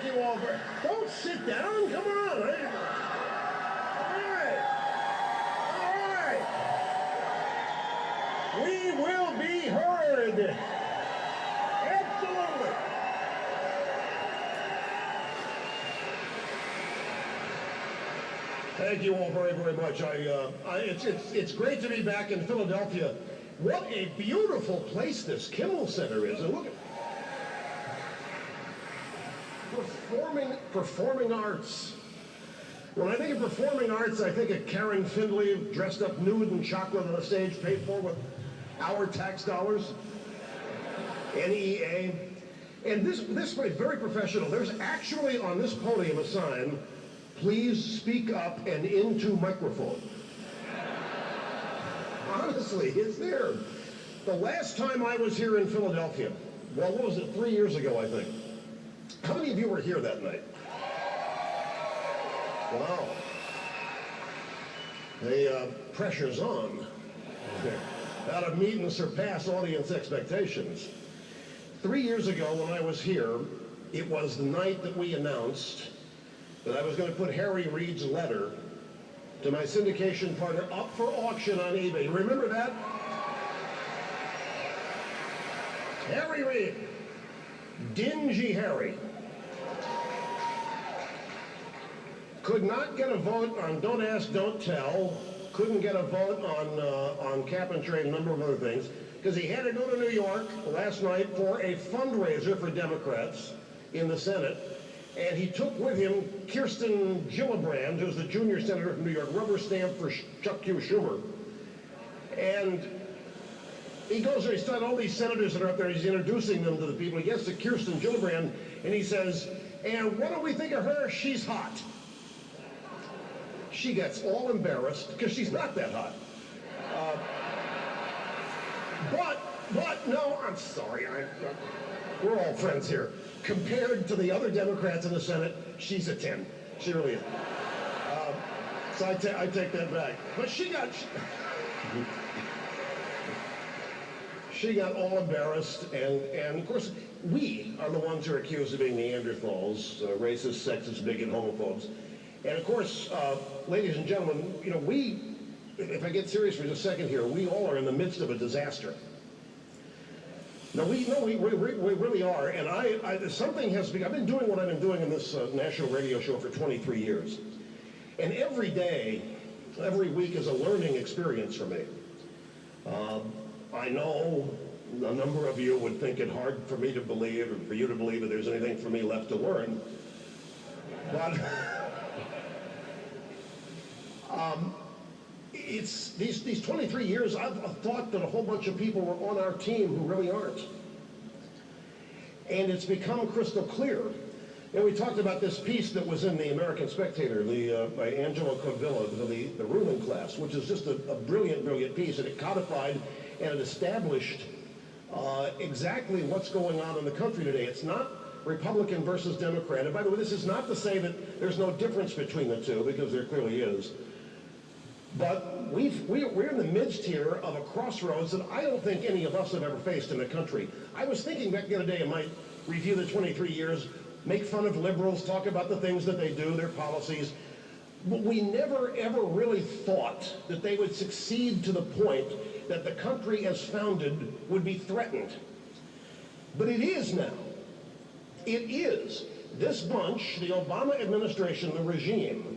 Thank you all for... Don't sit down. Come on. All right. We will be heard. Absolutely. Thank you all very, very much. It's great to be back in Philadelphia. What a beautiful place this Kimmel Center is. And look at performing arts. When I think of performing arts, I think of Karen Findlay dressed up nude in chocolate on a stage paid for with our tax dollars. NEA. And this is very professional. There's actually on this podium a sign, please speak up and into microphone. Honestly, it's there. The last time I was here in Philadelphia, well, what was it, 3 years ago, I think. How many of you were here that night? Wow. The pressure's on. How to meet and surpass audience expectations. 3 years ago when I was here, it was the night that we announced that I was going to put Harry Reid's letter to my syndication partner up for auction on eBay. Remember that? Harry Reid. Dingy Harry. Could not get a vote on Don't Ask, Don't Tell. Couldn't get a vote on cap and trade, a number of other things, because he had to go to New York last night for a fundraiser for Democrats in the Senate. And he took with him Kirsten Gillibrand, who's the junior senator from New York, rubber stamp for Chuck Q. Schumer. And he goes there, he's got all these senators that are up there, he's introducing them to the people. He gets to Kirsten Gillibrand, and he says, and what do we think of her? She's hot. She gets all embarrassed, because she's not that hot. But, no, I'm sorry, we're all friends here. Compared to the other Democrats in the Senate, she's a 10. She really is. So I take that back. But she got all embarrassed, and of course, we are the ones who are accused of being Neanderthals, racist, sexist, bigot, homophobes. And of course, ladies and gentlemen, you know, if I get serious for just a second here, we all are in the midst of a disaster. No, we really are, and something has been, I've been doing what I've been doing in this national radio show for 23 years. And every day, every week is a learning experience for me. I know a number of you would think it hard for me to believe, or for you to believe that there's anything for me left to learn. But it's these 23 years, I've thought that a whole bunch of people were on our team who really aren't. And it's become crystal clear. And we talked about this piece that was in the American Spectator, by Angela Covilla, the ruling class, which is just a brilliant, brilliant piece. And it codified and it established exactly what's going on in the country today. It's not Republican versus Democrat. And by the way, this is not to say that there's no difference between the two, because there clearly is. But we're in the midst here of a crossroads that I don't think any of us have ever faced in the country. I was thinking back the other day I might review the 23 years, make fun of liberals, talk about the things that they do, their policies. But we never, ever really thought that they would succeed to the point that the country as founded would be threatened. But it is now. It is. This bunch, the Obama administration, the regime,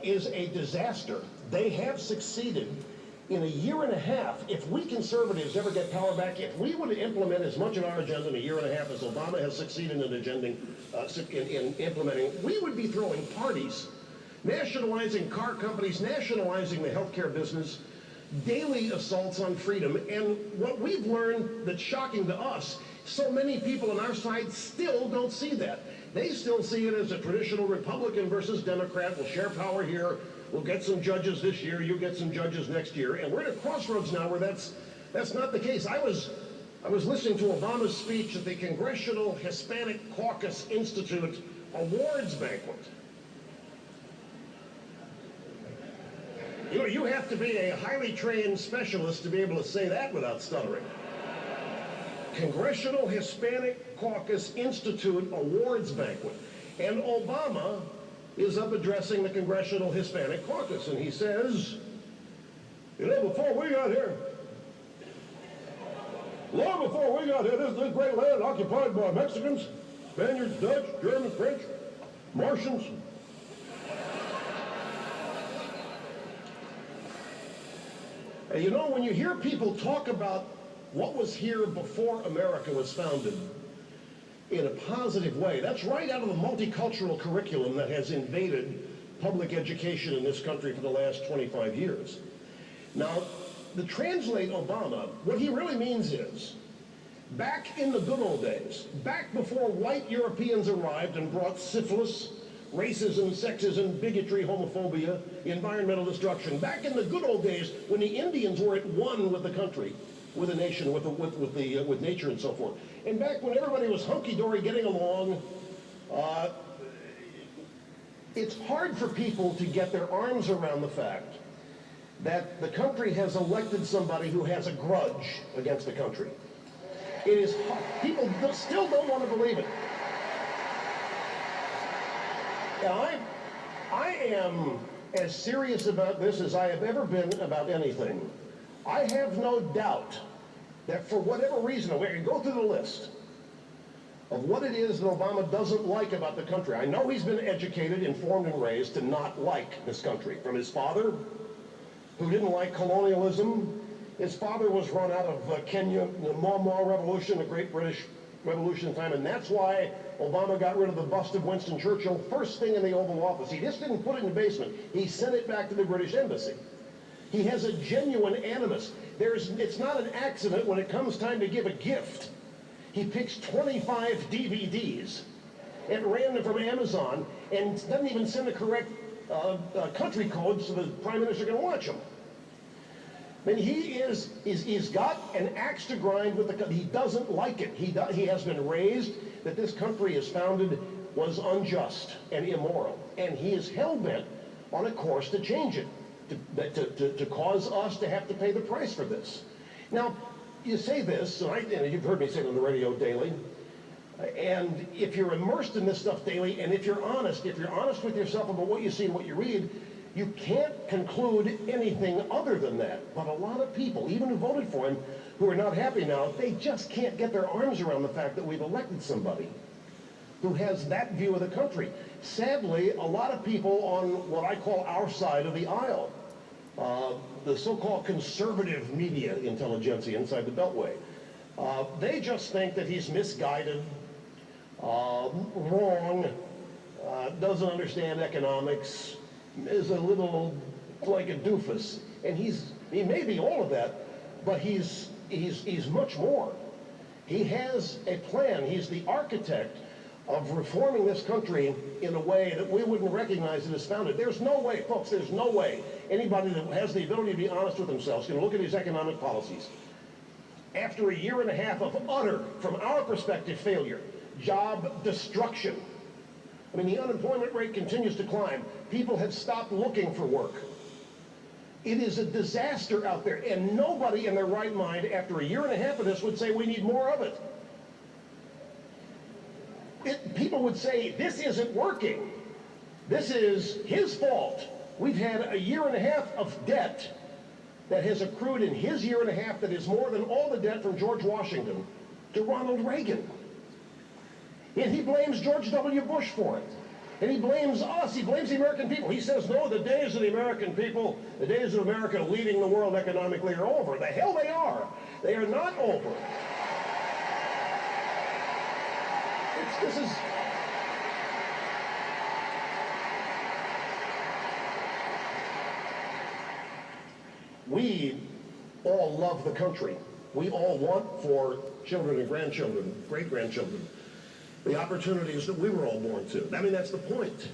is a disaster. They have succeeded in a year and a half. If we conservatives ever get power back, if we would implement as much of our agenda in a year and a half as Obama has succeeded in implementing, we would be throwing parties, nationalizing car companies, nationalizing the healthcare business, daily assaults on freedom. And what we've learned that's shocking to us, so many people on our side still don't see that. They still see it as a traditional Republican versus Democrat. We'll share power here. We'll get some judges this year. You'll get some judges next year. And we're at a crossroads now where that's not the case. I was listening to Obama's speech at the Congressional Hispanic Caucus Institute Awards banquet. You have to be a highly trained specialist to be able to say that without stuttering. Congressional Hispanic Caucus Institute Awards Banquet. And Obama is up addressing the Congressional Hispanic Caucus, and he says, you know, before we got here, long before we got here, this great land occupied by Mexicans, Spaniards, Dutch, Germans, French, Martians. And you know, when you hear people talk about what was here before America was founded in a positive way, that's right out of the multicultural curriculum that has invaded public education in this country for the last 25 years. Now, to translate Obama, what he really means is, back in the good old days, back before white Europeans arrived and brought syphilis, racism, sexism, bigotry, homophobia, environmental destruction, back in the good old days when the Indians were at one with the country, with the nation, with nature and so forth, and back when everybody was hunky-dory getting along, it's hard for people to get their arms around the fact that the country has elected somebody who has a grudge against the country. It is hard. People still don't want to believe it. Now, I am as serious about this as I have ever been about anything. I have no doubt that for whatever reason, we can go through the list of what it is that Obama doesn't like about the country. I know he's been educated, informed, and raised to not like this country. From his father, who didn't like colonialism. His father was run out of Kenya, the Mau Revolution, the Great British Revolution time, and that's why Obama got rid of the bust of Winston Churchill first thing in the Oval Office. He just didn't put it in the basement. He sent it back to the British Embassy. He has a genuine animus. It's not an accident when it comes time to give a gift. He picks 25 DVDs at random from Amazon and doesn't even send the correct country codes so the Prime Minister can watch them. I mean, he's got an axe to grind with the country. He doesn't like it. He has been raised that this country is founded was unjust and immoral, and he is hell-bent on a course to change it, to cause us to have to pay the price for this. Now, you say this, and you've heard me say it on the radio daily, and if you're immersed in this stuff daily, and if you're honest with yourself about what you see and what you read, you can't conclude anything other than that. But a lot of people, even who voted for him, who are not happy now, they just can't get their arms around the fact that we've elected somebody who has that view of the country. Sadly, a lot of people on what I call our side of the aisle, the so-called conservative media intelligentsia inside the Beltway, they just think that he's misguided, wrong, doesn't understand economics, is a little like a doofus. And he may be all of that, but he's much more. He has a plan. He's the architect of reforming this country in a way that we wouldn't recognize it as founded. There's no way, folks, there's no way anybody that has the ability to be honest with themselves can look at his economic policies after a year and a half of utter, from our perspective, failure, job destruction. I mean, the unemployment rate continues to climb. People have stopped looking for work. It is a disaster out there, and nobody in their right mind after a year and a half of this would say we need more of it. People would say, this isn't working. This is his fault. We've had a year and a half of debt that has accrued in his year and a half that is more than all the debt from George Washington to Ronald Reagan. And he blames George W. Bush for it. And he blames us. He blames the American people. He says, no, the days of the American people, the days of America leading the world economically are over. The hell they are. They are not over. This is... We all love the country. We all want for children and grandchildren, great-grandchildren, the opportunities that we were all born to. I mean, that's the point.